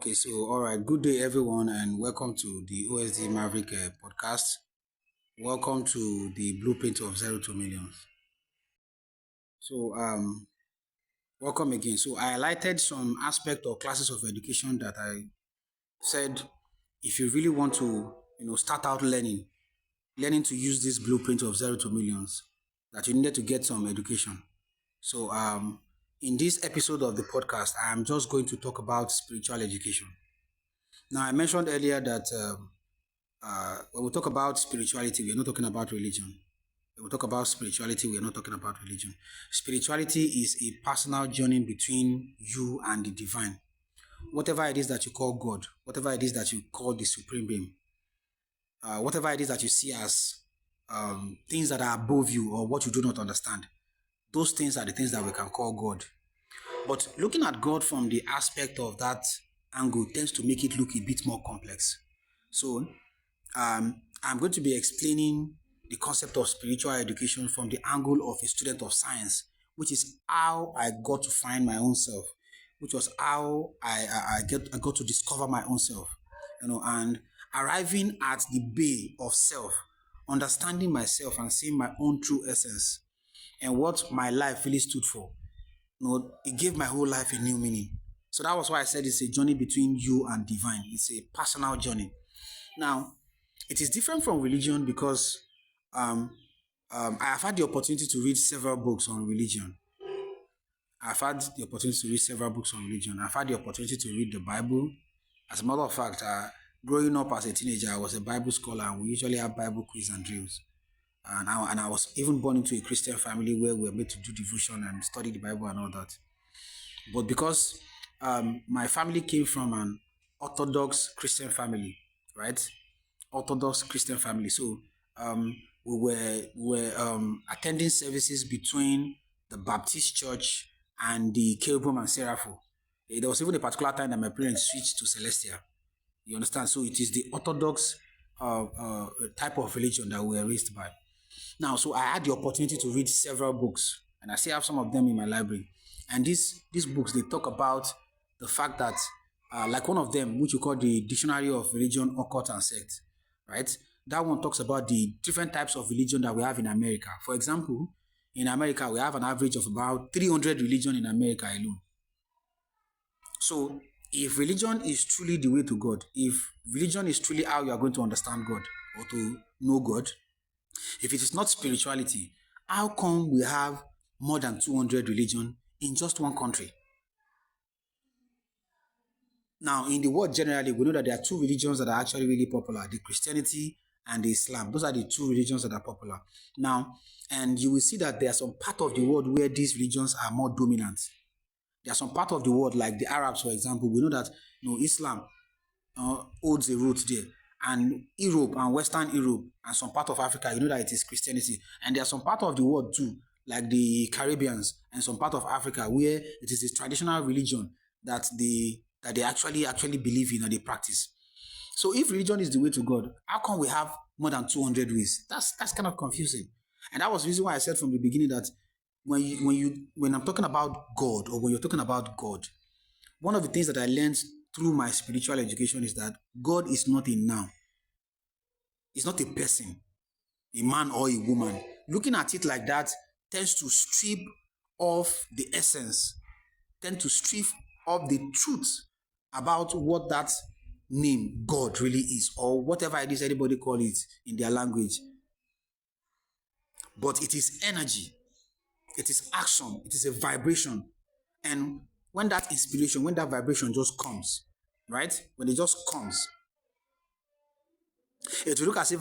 Okay, so all right, good day everyone, and welcome to the OSD Maverick podcast. Welcome to the blueprint of zero to millions. So, welcome again. So, I highlighted some aspect or classes of education that I said if you really want to, start out learning to use this blueprint of zero to millions, that you needed to get some education. So, in this episode of the podcast, I am just going to talk about spiritual education. Now, I mentioned earlier that when we talk about spirituality, we are not talking about religion. When we talk about spirituality, we are not talking about religion. Spirituality is a personal journey between you and the divine. Whatever it is that you call God, whatever it is that you call the supreme being, whatever it is that you see as things that are above you or what you do not understand, those things are the things that we can call God. But looking at God from the aspect of that angle tends to make it look a bit more complex. So I'm going to be explaining the concept of spiritual education from the angle of a student of science, which is how I got to find my own self, which was how I got to discover my own self, and arriving at the bay of self, understanding myself and seeing my own true essence and what my life really stood for. It gave my whole life a new meaning. So that was why I said it's a journey between you and divine. It's a personal journey. Now, it is different from religion because I have had the opportunity to read several books on religion. I've had the opportunity to read several books on religion. I've had the opportunity to read the Bible. As a matter of fact, growing up as a teenager, I was a Bible scholar, and we usually have Bible quiz and drills. And I was even born into a Christian family where we were made to do devotion and study the Bible and all that. But because my family came from an Orthodox Christian family, right? Orthodox Christian family. So we were attending services between the Baptist church and the Cherubim and Seraphim. There was even a particular time that my parents switched to Celestia. You understand? So it is the Orthodox type of religion that we were raised by. Now, so I had the opportunity to read several books, and I still have some of them in my library. And these books, they talk about the fact that, like one of them, which you call the Dictionary of Religion, Occult, and Sect, right? That one talks about the different types of religion that we have in America. For example, in America, we have an average of about 300 religion in America alone. So if religion is truly the way to God, if religion is truly how you are going to understand God or to know God, if it is not spirituality, how come we have more than 200 religion in just one country? Now, in the world generally, we know that there are two religions that are actually really popular, the Christianity and the Islam. Those are the two religions that are popular. Now, and you will see that there are some part of the world where these religions are more dominant. There are some part of the world, like the Arabs, for example, we know that Islam holds a root there. And Europe and Western Europe and some part of Africa, you know that it is Christianity. And there are some part of the world too, like the Caribbeans and some part of Africa, where it is this traditional religion that they actually believe in and they practice. So if religion is the way to God, how come we have more than 200 ways? That's kind of confusing. And that was the reason why I said from the beginning that when I'm talking about God, or when you're talking about God, one of the things that I learned through my spiritual education is that God is not a noun. It's not a person, a man or a woman. Looking at it like that tends to strip off the essence, tend to strip off the truth about what that name God really is, or whatever it is anybody call it in their language. But it is energy, it is action, it is a vibration. And when that inspiration, when that vibration just comes, right? When it just comes, it will look as if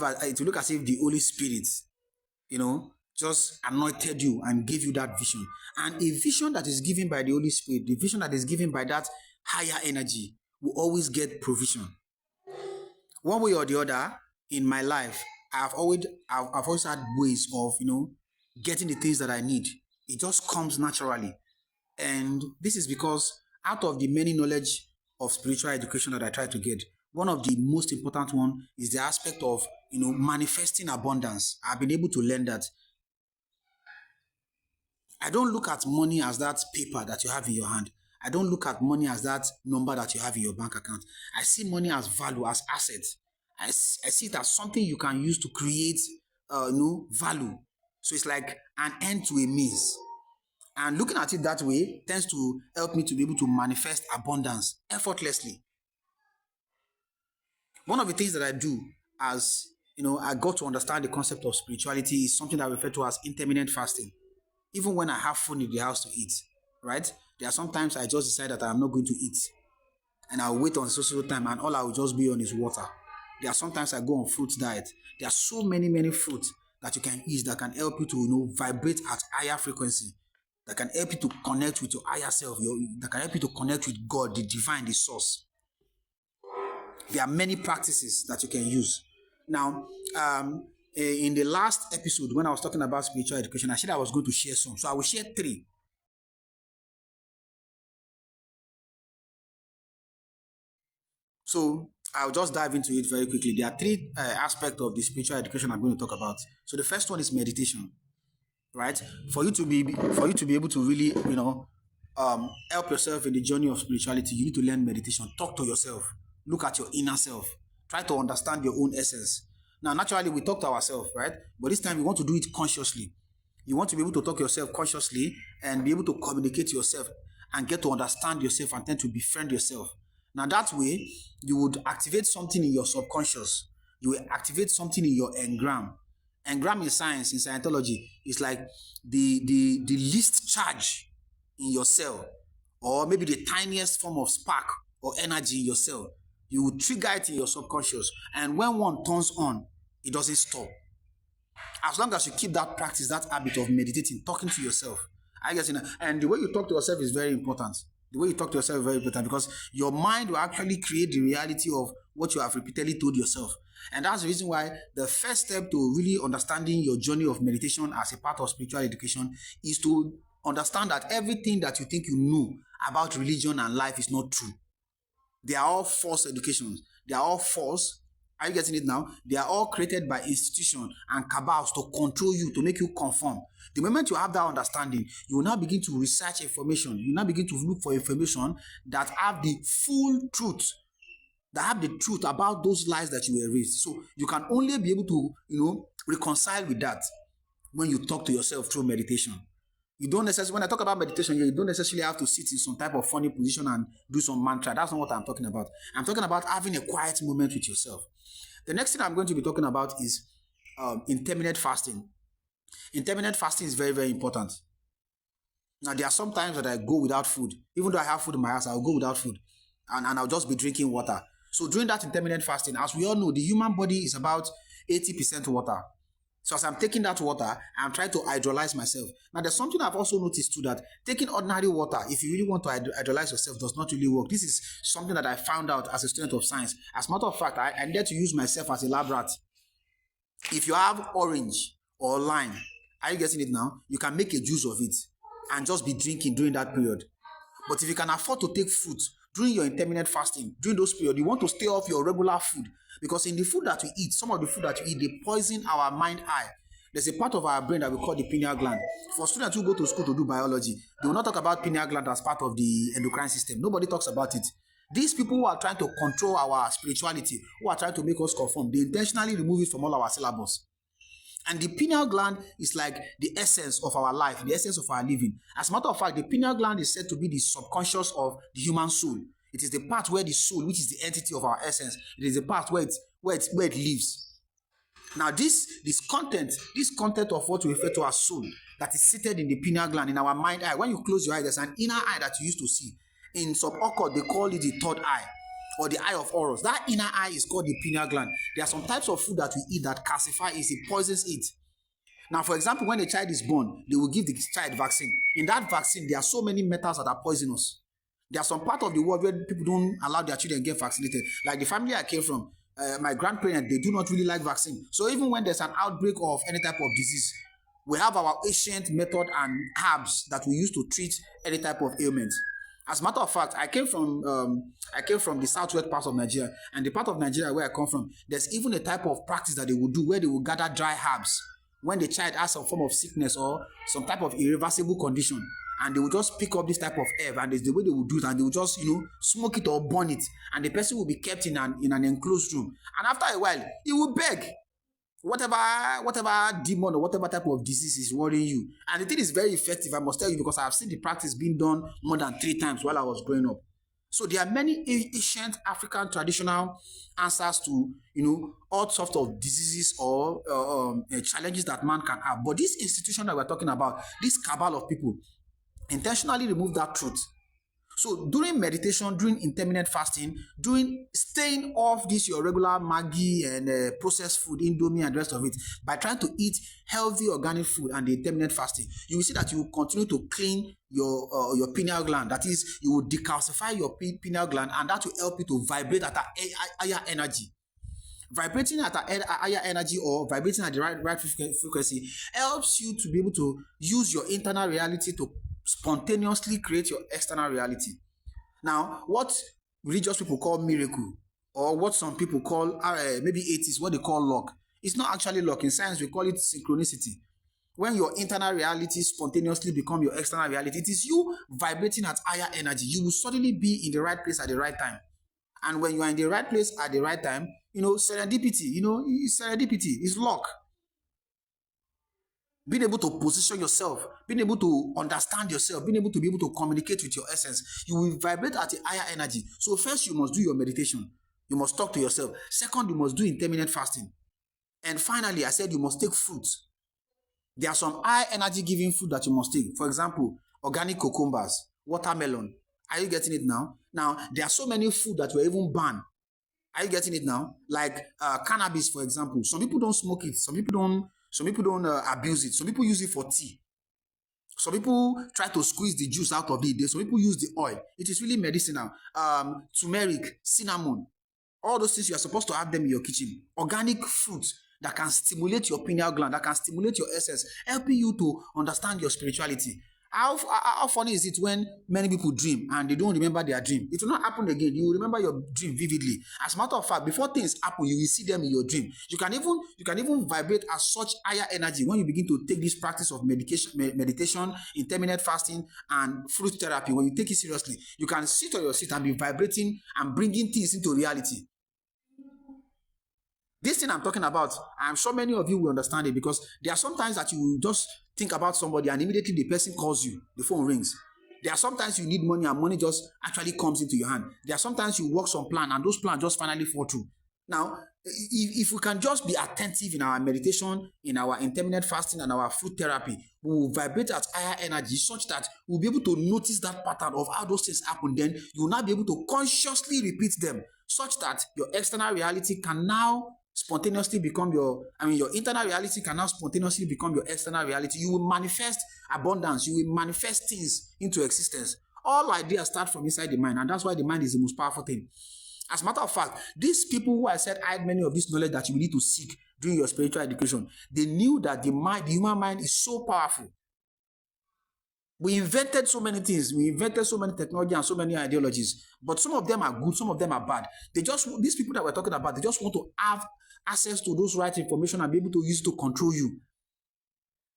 the Holy Spirit, just anointed you and gave you that vision. And a vision that is given by the Holy Spirit, the vision that is given by that higher energy, will always get provision. One way or the other, in my life, I've always had ways of getting the things that I need. It just comes naturally. And this is because out of the many knowledge of spiritual education that I try to get, one of the most important one is the aspect of manifesting abundance. I've been able to learn that. I don't look at money as that paper that you have in your hand. I don't look at money as that number that you have in your bank account. I see money as value, as assets. I see it as something you can use to create value. So it's like an end to a means. And looking at it that way tends to help me to be able to manifest abundance effortlessly. One of the things that I do as I got to understand the concept of spirituality is something that I refer to as intermittent fasting. Even when I have food in the house to eat, right? There are sometimes I just decide that I'm not going to eat, and I'll wait on social time, and all I will just be on is water. There are sometimes I go on fruit diet. There are so many fruits that you can eat that can help you to vibrate at higher frequency, that can help you to connect with your higher self, that can help you to connect with God, the divine, the source. There are many practices that you can use. Now, in the last episode, when I was talking about spiritual education, I said I was going to share some. So I will share 3. So I'll just dive into it very quickly. There are 3 aspects of the spiritual education I'm going to talk about. So the first one is meditation, right? For you to be able to really, help yourself in the journey of spirituality, you need to learn meditation. Talk to yourself. Look at your inner self. Try to understand your own essence. Now, naturally, we talk to ourselves, right? But this time, we want to do it consciously. You want to be able to talk to yourself consciously and be able to communicate to yourself and get to understand yourself and then to befriend yourself. Now, that way, you would activate something in your subconscious. You will activate something in your engram. Engram in science, in Scientology, is like the least charge in your cell, or maybe the tiniest form of spark or energy in your cell. You will trigger it in your subconscious, and when one turns on, it doesn't stop. As long as you keep that practice, that habit of meditating, talking to yourself, I guess, and the way you talk to yourself is very important. The way you talk to yourself is very important because your mind will actually create the reality of what you have repeatedly told yourself. And that's the reason why the first step to really understanding your journey of meditation as a part of spiritual education is to understand that everything that you think you know about religion and life is not true. They are all false educations. They are all false. Are you getting it now? They are all created by institutions and cabals to control you, to make you conform. The moment you have that understanding, you will now begin to research information. You will now begin to look for information that have the full truth, that have the truth about those lies that you were raised. So you can only be able to, reconcile with that when you talk to yourself through meditation. You don't necessarily, when I talk about meditation, you don't necessarily have to sit in some type of funny position and do some mantra. That's not what I'm talking about. I'm talking about having a quiet moment with yourself. The next thing I'm going to be talking about is intermittent fasting. Intermittent fasting is very, very important. Now, there are some times that I go without food. Even though I have food in my house, I'll go without food. And I'll just be drinking water. So during that intermittent fasting, as we all know, the human body is about 80% water. So as I'm taking that water, I'm trying to hydrolyze myself. Now, there's something I've also noticed too, that taking ordinary water, if you really want to hydrolyze yourself, does not really work. This is something that I found out as a student of science. As a matter of fact, I needed to use myself as a lab rat. If you have orange or lime, are you getting it now? You can make a juice of it and just be drinking during that period. But if you can afford to take fruit during your intermittent fasting, during those periods, you want to stay off your regular food. Because in the food that we eat, some of the food that we eat, they poison our mind eye. There's a part of our brain that we call the pineal gland. For students who go to school to do biology, they will not talk about pineal gland as part of the endocrine system. Nobody talks about it. These people who are trying to control our spirituality, who are trying to make us conform, they intentionally remove it from all our syllabus. And the pineal gland is like the essence of our life, the essence of our living. As a matter of fact, the pineal gland is said to be the subconscious of the human soul. It is the part where the soul, which is the entity of our essence, it is the part where it lives. Now, this content of what we refer to as soul, that is seated in the pineal gland, in our mind eye. When you close your eye, there's an inner eye that you used to see. In sub-occult, they call it the third eye, or the eye of Horus. That inner eye is called the pineal gland. There are some types of food that we eat that calcify it, it poisons it. Now, for example, when a child is born, they will give the child vaccine. In that vaccine, there are so many metals that are poisonous. There are some part of the world where people don't allow their children to get vaccinated. Like the family I came from, my grandparents, they do not really like vaccine. So even when there's an outbreak of any type of disease, we have our ancient method and herbs that we use to treat any type of ailment. As a matter of fact, I came from the southwest part of Nigeria, and the part of Nigeria where I come from, there's even a type of practice that they will do where they will gather dry herbs when the child has some form of sickness or some type of irreversible condition, and they will just pick up this type of herb, and there's the way they will do it, and they will just, smoke it or burn it, and the person will be kept in an enclosed room. And after a while, he will beg whatever demon or whatever type of disease is worrying you. And the thing is very effective, I must tell you, because I have seen the practice being done more than 3 times while I was growing up. So there are many ancient African traditional answers to, all sorts of diseases or challenges that man can have. But this institution that we're talking about, this cabal of people, intentionally remove that truth. So during meditation, during intermittent fasting, during staying off this your regular Maggi and processed food, Indomie and the rest of it, by trying to eat healthy organic food and the intermittent fasting, you will see that you will continue to clean your pineal gland. That is, you will decalcify your pineal gland, and that will help you to vibrate at a higher energy. Vibrating at a higher energy or vibrating at the right frequency helps you to be able to use your internal reality to spontaneously create your external reality. Now, what religious people call miracle, or what some people call maybe atheists, what they call luck, it's not actually luck. In science, we call it synchronicity. When your internal reality spontaneously become your external reality, it is you vibrating at higher energy. You will suddenly be in the right place at the right time. And when you are in the right place at the right time, serendipity, serendipity is luck. Being able to position yourself, being able to understand yourself, being able to communicate with your essence, you will vibrate at a higher energy. So first, you must do your meditation. You must talk to yourself. Second, you must do intermittent fasting. And finally, I said you must take fruits. There are some high energy giving food that you must take. For example, organic cucumbers, watermelon. Are you getting it now? Now, there are so many food that were even banned. Are you getting it now? Like cannabis, for example. Some people don't smoke it. Some people don't abuse it. Some people use it for tea. Some people try to squeeze the juice out of it. Some people use the oil. It is really medicinal. Turmeric, cinnamon, all those things, you are supposed to have them in your kitchen. Organic fruits that can stimulate your pineal gland, that can stimulate your essence, helping you to understand your spirituality. How funny is it when many people dream and they don't remember their dream? It will not happen again. You will remember your dream vividly. As a matter of fact, before things happen, you will see them in your dream. You can even vibrate at such higher energy when you begin to take this practice of meditation, intermittent fasting, and fruit therapy. When you take it seriously, you can sit on your seat and be vibrating and bringing things into reality. This thing I'm talking about, I'm sure many of you will understand it, because there are sometimes that you will just think about somebody and immediately the person calls you, the phone rings. There are sometimes you need money and money just actually comes into your hand. There are sometimes you work some plan and those plans just finally fall through. Now, if we can just be attentive in our meditation, in our intermittent fasting and our food therapy, we will vibrate at higher energy such that we'll be able to notice that pattern of how those things happen. Then you will now be able to consciously repeat them such that your external reality can now spontaneously become your internal reality can now spontaneously become your external reality. You will manifest abundance. You will manifest things into existence. All ideas start from inside the mind, and that's why the mind is the most powerful thing. As a matter of fact, these people who I said had many of this knowledge that you need to seek during your spiritual education, they knew that the human mind is so powerful. We invented so many things. We invented so many technology and so many ideologies. But some of them are good, some of them are bad. These people that we're talking about, they just want to have access to those right information and be able to use it to control you.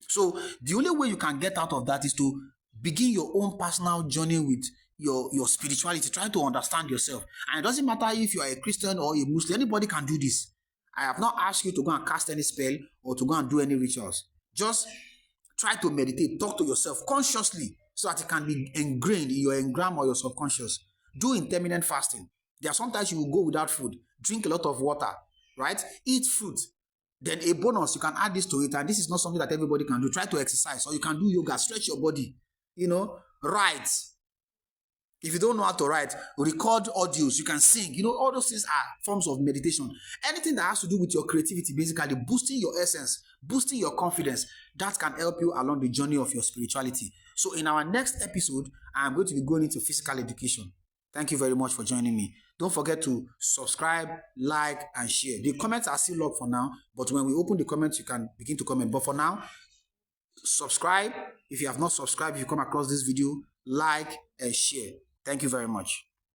So the only way you can get out of that is to begin your own personal journey with your spirituality. Try to understand yourself. And it doesn't matter if you are a Christian or a Muslim. Anybody can do this. I have not asked you to go and cast any spell or to go and do any rituals. Just try to meditate, talk to yourself consciously so that it can be ingrained in your engram or your subconscious. Do intermittent fasting. There are sometimes you will go without food, drink a lot of water, right? Eat fruit. Then a bonus, you can add this to it, and this is not something that everybody can do. Try to exercise, or you can do yoga, stretch your body, write. If you don't know how to write, record audios, you can sing. All those things are forms of meditation. Anything that has to do with your creativity, basically boosting your essence, boosting your confidence, that can help you along the journey of your spirituality. So in our next episode, I'm going to be going into physical education. Thank you very much for joining me. Don't forget to subscribe, like, and share. The comments are still locked for now, but when we open the comments, you can begin to comment. But for now, subscribe. If you have not subscribed, if you come across this video, like and share. Thank you very much.